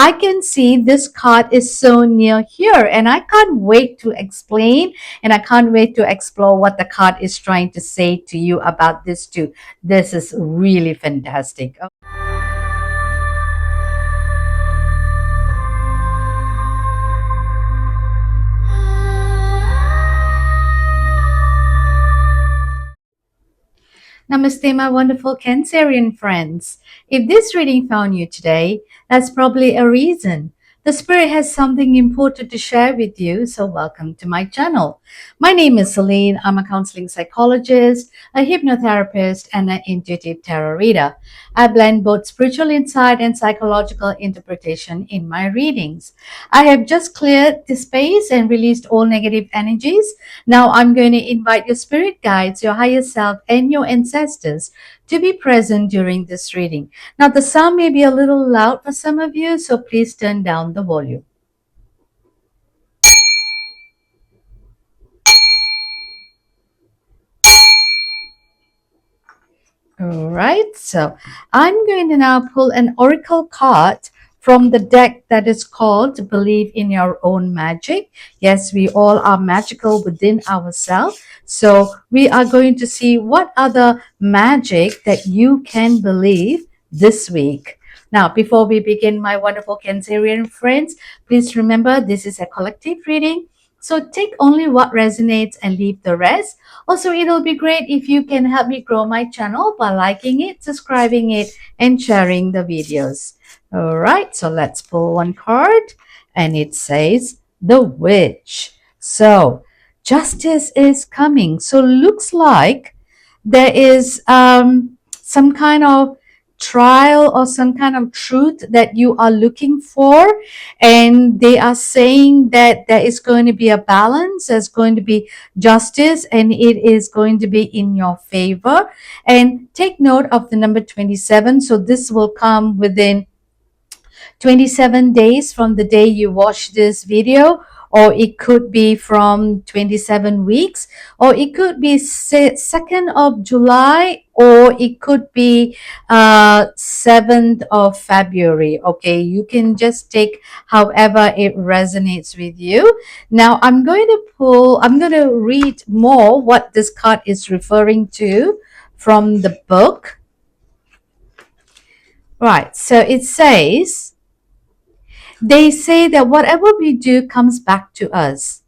I can see this card is so near here, and I can't wait to explain, and I can't wait to explore what the card is trying to say to you about this too. This is really fantastic. Namaste, my wonderful Cancerian friends. If this reading found you today, that's probably a reason. The Spirit has something important to share with you, so welcome to my channel. My name is Celine. I'm a counseling psychologist, a hypnotherapist, and an intuitive tarot reader. I blend both spiritual insight and psychological interpretation in my readings. I have just cleared the space and released all negative energies. Now I'm going to invite your spirit guides, your higher self, and your ancestors to be present during this reading. Now the sound may be a little loud for some of you, so please turn down the volume. All right, so I'm going to now pull an oracle card from the deck that is called Believe in Your Own Magic. Yes, we all are magical within ourselves. So we are going to see what other magic that you can believe this week. Now, before we begin, my wonderful Cancerian friends, please remember this is a collective reading. So take only what resonates and leave the rest. Also, it'll be great if you can help me grow my channel by liking it, subscribing it, and sharing the videos. All right, so let's pull one card, and it says the Witch. So justice is coming. So looks like there is some kind of trial or some kind of truth that you are looking for, and they are saying that there is going to be a balance, there's going to be justice, and it is going to be in your favor. And take note of the number 27. So this will come within 27 days from the day you watch this video, or it could be from 27 weeks, or it could be 2nd of July, or it could be 7th of February. Okay, you can just take however it resonates with you. Now I'm going to read more what this card is referring to from the book. Right, so it says, they say that whatever we do comes back to us,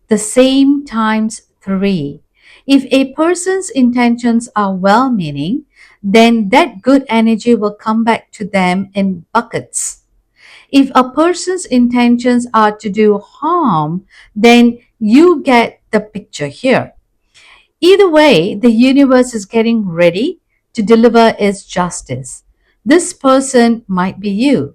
the same times 3. If a person's intentions are well-meaning, then that good energy will come back to them in buckets. If a person's intentions are to do harm, then you get the picture here. Either way, the universe is getting ready to deliver its justice. This person might be you.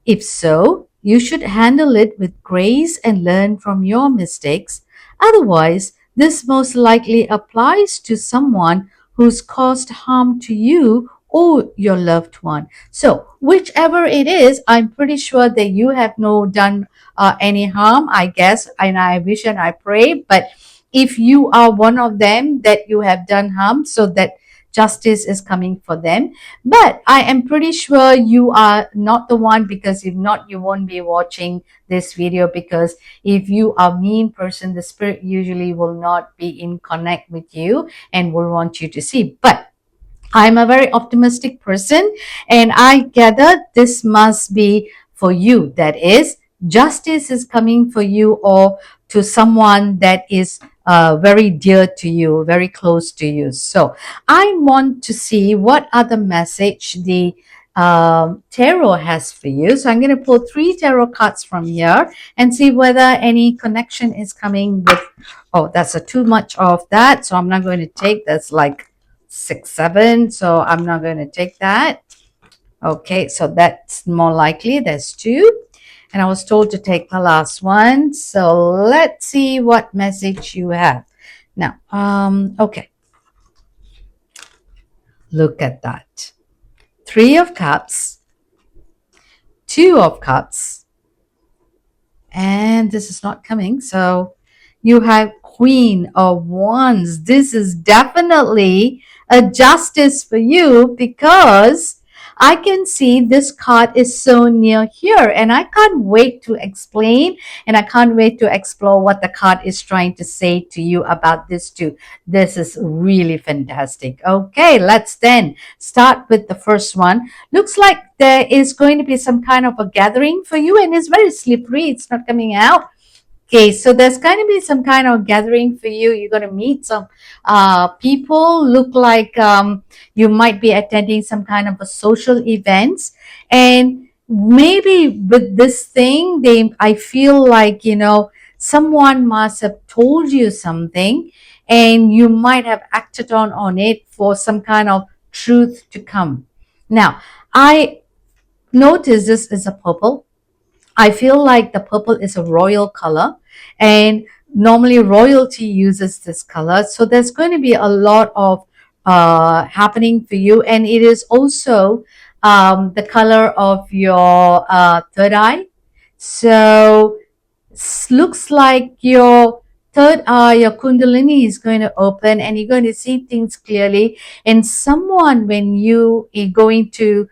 If so, you should handle it with grace and learn from your mistakes. Otherwise, this most likely applies to someone who's caused harm to you or your loved one. So, whichever it is, I'm pretty sure that you have no done any harm, I guess, and I wish and I pray. But if you are one of them that you have done harm, so that justice is coming for them. But I am pretty sure you are not the one, because if not, you won't be watching this video, because if you are a mean person, the spirit usually will not be in connect with you and will want you to see. But I'm a very optimistic person, and I gather this must be for you. That is, justice is coming for you or to someone that is very dear to you, very close to you. So I want to see what other message the tarot has for you. So I'm going to pull 3 tarot cards from here and see whether any connection is coming with, oh, that's too much of that. So I'm not going to take, that's like 6, 7. So I'm not going to take that. Okay, so that's more likely. There's 2. And I was told to take the last one. So let's see what message you have. Now, okay. Look at that. 3 of Cups, 2 of Cups, and this is not coming. So you have Queen of Wands. This is definitely a justice for you, because I can see this card is so near here, and I can't wait to explain, and I can't wait to explore what the card is trying to say to you about this too. This is really fantastic. Okay, let's then start with the first one. Looks like there is going to be some kind of a gathering for you, and it's very slippery. It's not coming out. Okay, so there's going to be some kind of gathering for you. You're going to meet some people. Look like you might be attending some kind of a social events, and maybe with this thing, I feel like someone must have told you something, and you might have acted on it for some kind of truth to come. Now, I notice this is a purple. I feel like the purple is a royal color, and normally royalty uses this color. So there's going to be a lot of happening for you, and it is also the color of your third eye. So looks like your third eye, your kundalini is going to open, and you're going to see things clearly. And someone, when you are going to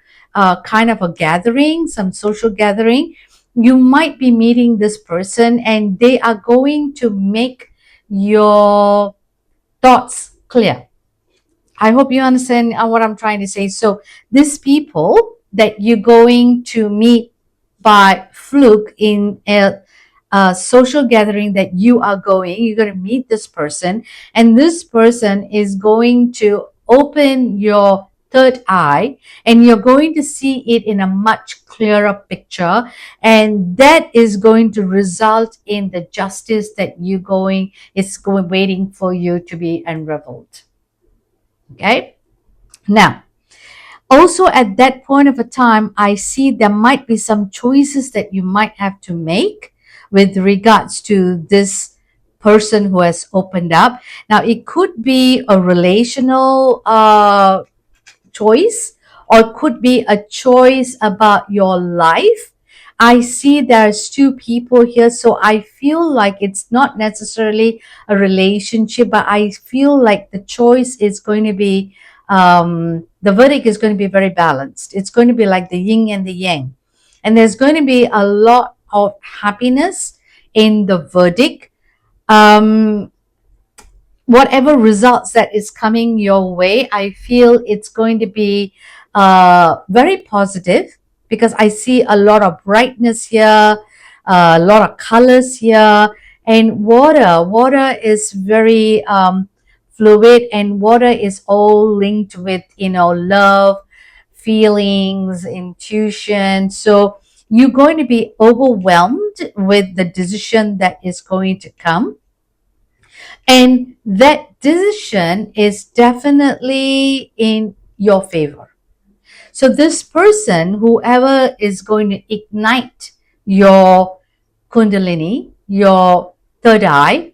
kind of a gathering, some social gathering, you might be meeting this person, and they are going to make your thoughts clear. I hope you understand what I'm trying to say. So these people that you're going to meet by fluke in a social gathering that you're going to meet this person, and this person is going to open your third eye, and you're going to see it in a much clearer picture, and that is going to result in the justice that waiting for you to be unraveled. Okay, now also at that point of a time, I see there might be some choices that you might have to make with regards to this person who has opened up. Now it could be a relational choice, or could be a choice about your life. I see there's two people here, so I feel like it's not necessarily a relationship, but I feel like the choice is going to be the verdict is going to be very balanced. It's going to be like the yin and the yang, and there's going to be a lot of happiness in the verdict. Whatever results that is coming your way, I feel it's going to be very positive, because I see a lot of brightness here, a lot of colors here, and water. Water is very fluid, and water is all linked with love, feelings, intuition. So you're going to be overwhelmed with the decision that is going to come, and that decision is definitely in your favor. So this person, whoever is going to ignite your kundalini, your third eye,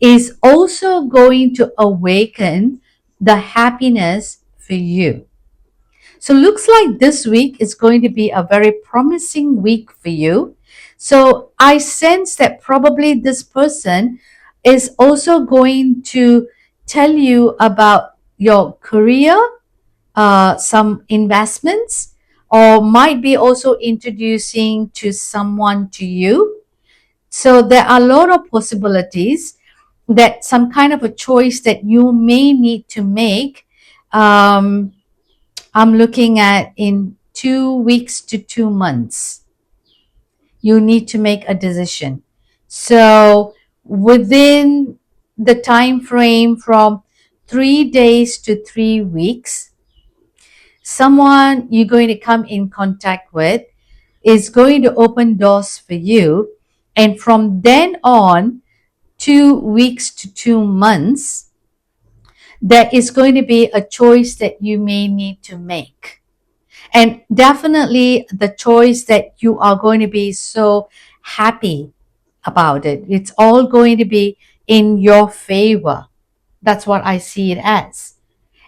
is also going to awaken the happiness for you. So looks like this week is going to be a very promising week for you. So I sense that probably this person is also going to tell you about your career, some investments, or might be also introducing to someone to you. So there are a lot of possibilities that some kind of a choice that you may need to make. Um, I'm looking at in 2 weeks to 2 months. You need to make a decision. So within the time frame from 3 days to 3 weeks, someone you're going to come in contact with is going to open doors for you. And from then on, 2 weeks to 2 months, there is going to be a choice that you may need to make. And definitely the choice that you are going to be so happy about it. It's all going to be in your favor. That's what I see it as.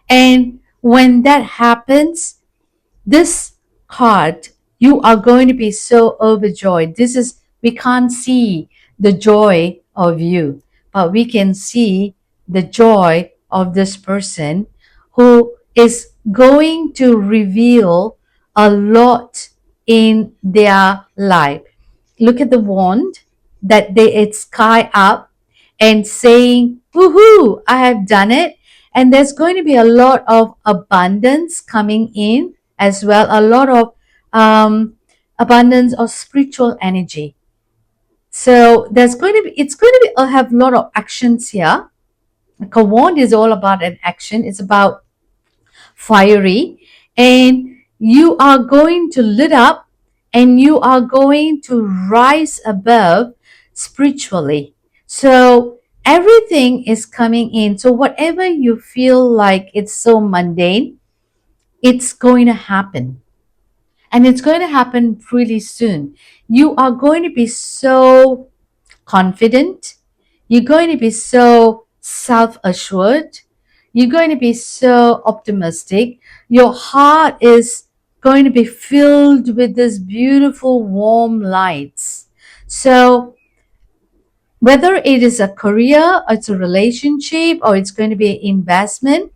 And when that happens, this card, you are going to be so overjoyed. We can't see the joy of you, but we can see the joy of this person who is going to reveal a lot in their life. Look at the wand that it's sky up and saying, woohoo, I have done it. And there's going to be a lot of abundance coming in as well, a lot of abundance of spiritual energy. So it's going to be, have a lot of actions here. A wand is all about an action. It's about fiery, and you are going to lit up and you are going to rise above spiritually. So everything is coming in. So whatever you feel like it's so mundane, it's going to happen. And it's going to happen really soon. You are going to be so confident. You're going to be so self assured. You're going to be so optimistic. Your heart is going to be filled with this beautiful, warm lights. So, whether it is a career, it's a relationship, or it's going to be an investment,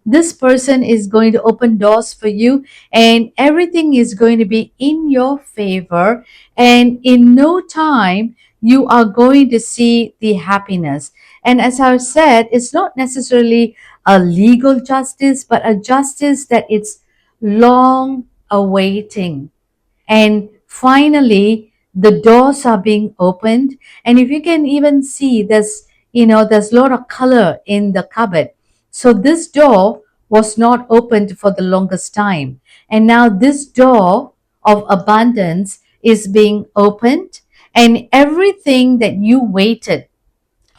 this person is going to open doors for you and everything is going to be in your favor, and in no time you are going to see the happiness. And as I said, it's not necessarily a legal justice, but a justice that it's long awaiting. And finally the doors are being opened, and if you can even see, there's a lot of color in the cupboard. So this door was not opened for the longest time, and now this door of abundance is being opened, and everything that you waited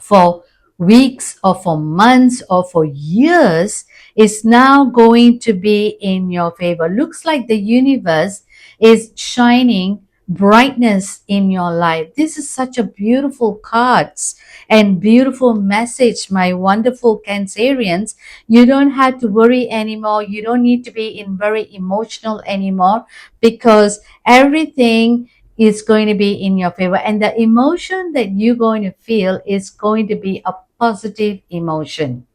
for weeks or for months or for years is now going to be in your favor. Looks like the universe is shining brightness in your life. This is such a beautiful cards and beautiful message, my wonderful Cancerians. You don't have to worry anymore. You don't need to be in very emotional anymore, because everything is going to be in your favor, and the emotion that you're going to feel is going to be a positive emotion.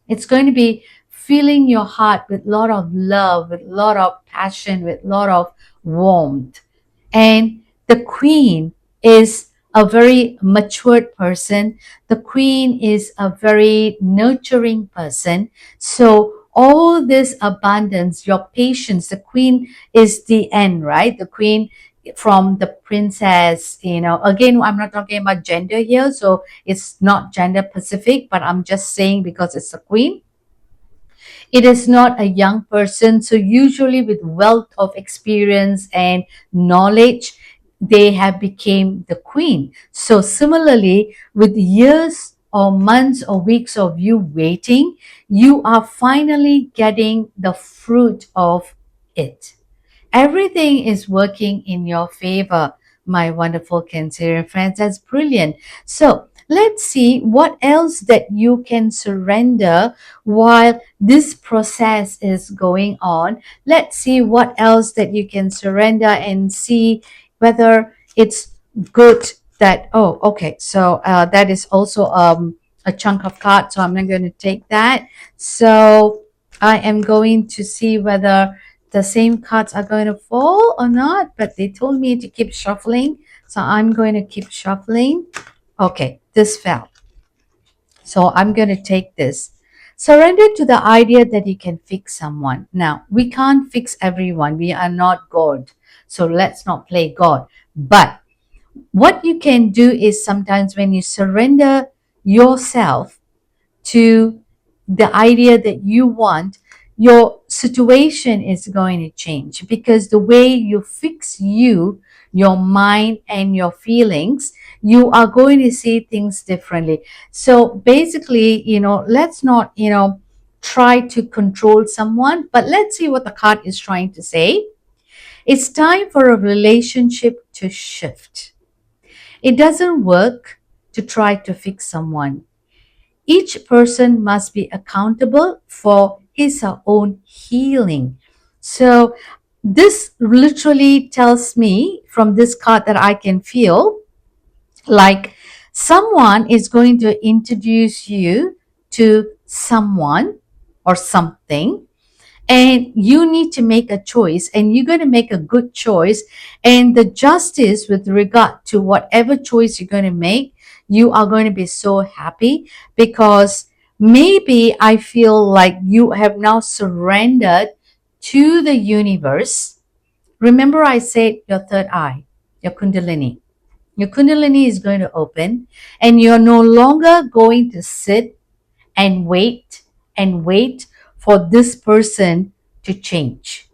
It's going to be filling your heart with a lot of love, with a lot of passion, with a lot of warmth. And the queen is a very matured person. The queen is a very nurturing person. So all this abundance, your patience, the queen is the end, right? The queen from the princess, again, I'm not talking about gender here, so it's not gender specific, but I'm just saying because it's a queen. It is not a young person. So usually with wealth of experience and knowledge, they have become the queen. So similarly, with years or months or weeks of you waiting, you are finally getting the fruit of it. Everything is working in your favor, my wonderful Cancerian friends. That's brilliant. So let's see what else that you can surrender while this process is going on. Let's see what else that you can surrender and see whether it's good that, oh, okay. So that is also a chunk of cards. So I'm not going to take that. So I am going to see whether the same cards are going to fall or not, but they told me to keep shuffling, so I'm going to keep shuffling. Okay, this fell, so I'm going to take this. Surrender to the idea that you can fix someone. Now, we can't fix everyone. We are not God, so let's not play God. But what you can do is, sometimes when you surrender yourself to the idea that you want, your situation is going to change, because the way you fix your mind and your feelings, you are going to see things differently. So basically, let's not, try to control someone, but let's see what the card is trying to say. It's time for a relationship to shift. It doesn't work to try to fix someone. Each person must be accountable for his or own healing. So this literally tells me from this card that I can feel like someone is going to introduce you to someone or something, and you need to make a choice, and you're going to make a good choice. And the justice with regard to whatever choice you're going to make, you are going to be so happy, because maybe I feel like you have now surrendered to the universe. Remember, I said your third eye, your Kundalini. Your Kundalini is going to open, and you're no longer going to sit and wait for this person to change.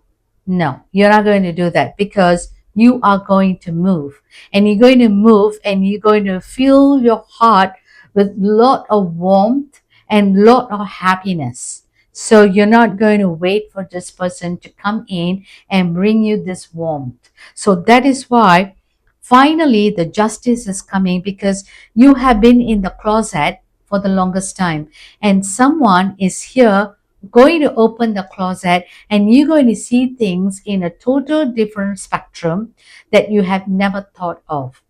No, you're not going to do that, because you are going to move, and you're going to move, and you're going to fill your heart with lot of warmth and lot of happiness. So you're not going to wait for this person to come in and bring you this warmth. So that is why finally the justice is coming, because you have been in the closet for the longest time, and someone is here going to open the closet, and you're going to see things in a total different spectrum that you have never thought of.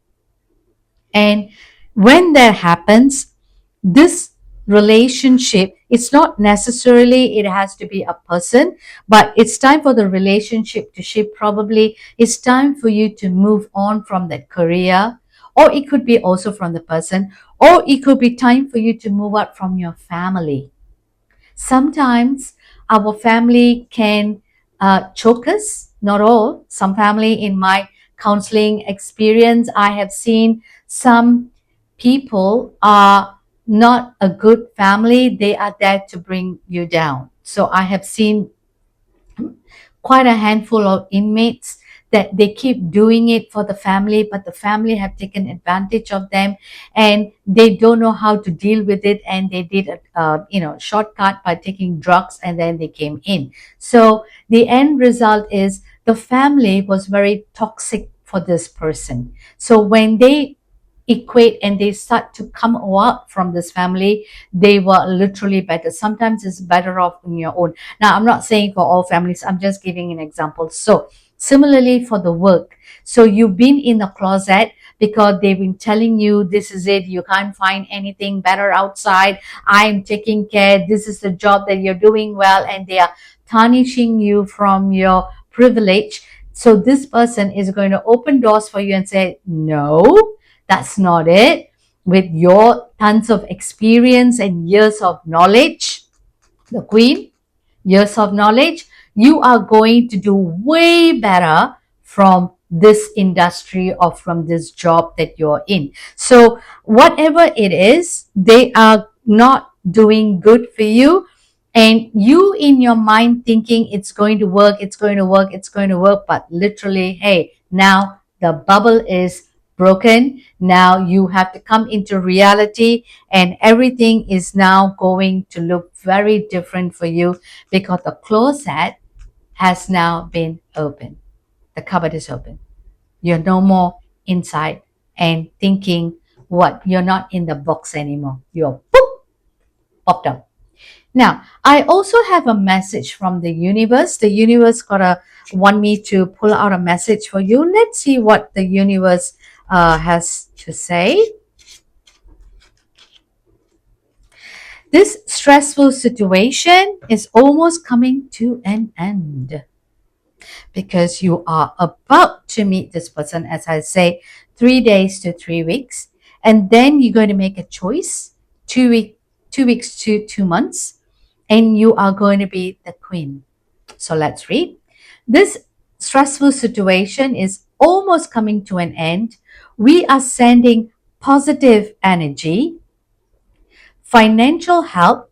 And when that happens, this relationship, it's not necessarily it has to be a person, but it's time for the relationship to shift. Probably it's time for you to move on from that career, or it could be also from the person, or it could be time for you to move out from your family. Sometimes our family can choke us, not all. Some family, in my counseling experience, I have seen some people are not a good family. They are there to bring you down. So I have seen quite a handful of inmates that they keep doing it for the family, but the family have taken advantage of them, and they don't know how to deal with it, and they did a shortcut by taking drugs, and then they came in. So the end result is the family was very toxic for this person. So when they equate and they start to come out from this family, they were literally better. Sometimes it's better off on your own. Now, I'm not saying for all families, I'm just giving an example. So similarly for the work, so you've been in the closet because they've been telling you this is it, you can't find anything better outside, I'm taking care, this is the job that you're doing well, and they are tarnishing you from your privilege. So this person is going to open doors for you and say, no, that's not it. With your tons of experience and years of knowledge, the Queen, years of knowledge, you are going to do way better from this industry or from this job that you're in. So whatever it is, they are not doing good for you. And you in your mind thinking it's going to work, it's going to work, it's going to work. But literally, hey, now the bubble is broken. Now you have to come into reality, and everything is now going to look very different for you, because the closet has now been opened. The cupboard is open. You're no more inside and thinking what? You're not in the box anymore. You're boop, popped out. Now, I also have a message from the universe. The universe want me to pull out a message for you. Let's see what the universe has to say. This stressful situation is almost coming to an end, because you are about to meet this person, as I say, 3 days to 3 weeks, and then you're going to make a choice, 2 weeks to 2 months, and you are going to be the queen. So let's read. This stressful situation is almost coming to an end. We are sending positive energy, financial help,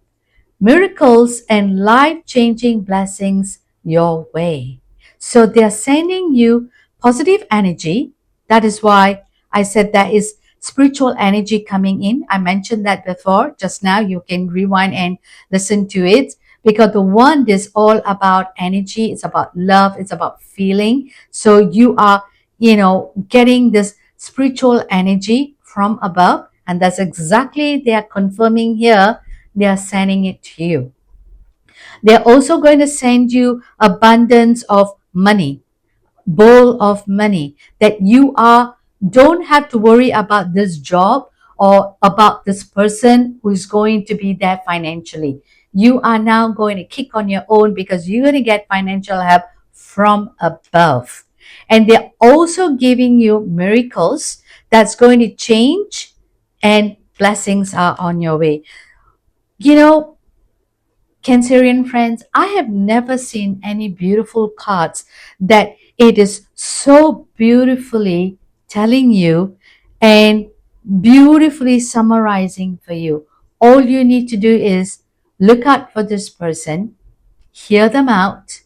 miracles, and life-changing blessings your way. So they're sending you positive energy. That is why I said that is spiritual energy coming in. I mentioned that before. Just now you can rewind and listen to it, because the one is all about energy. It's about love. It's about feeling. So you are, getting this spiritual energy from above. And that's exactly they are confirming here. They are sending it to you. They're also going to send you abundance of money, bowl of money, that you don't have to worry about this job or about this person who is going to be there financially. You are now going to kick on your own because you're going to get financial help from above. And they're also giving you miracles that's going to change, and blessings are on your way. You know, Cancerian friends, I have never seen any beautiful cards that it is so beautifully telling you and beautifully summarizing for you. All you need to do is look out for this person, hear them out,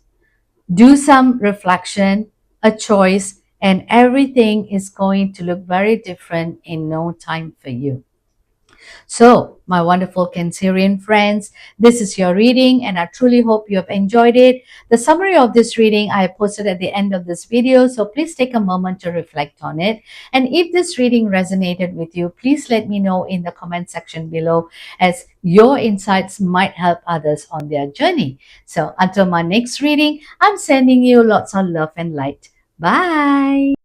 do some reflection, a choice, and everything is going to look very different in no time for you. So, my wonderful Cancerian friends, this is your reading and I truly hope you have enjoyed it. The summary of this reading I have posted at the end of this video, so please take a moment to reflect on it. And if this reading resonated with you, please let me know in the comment section below, as your insights might help others on their journey. So, until my next reading, I'm sending you lots of love and light. Bye!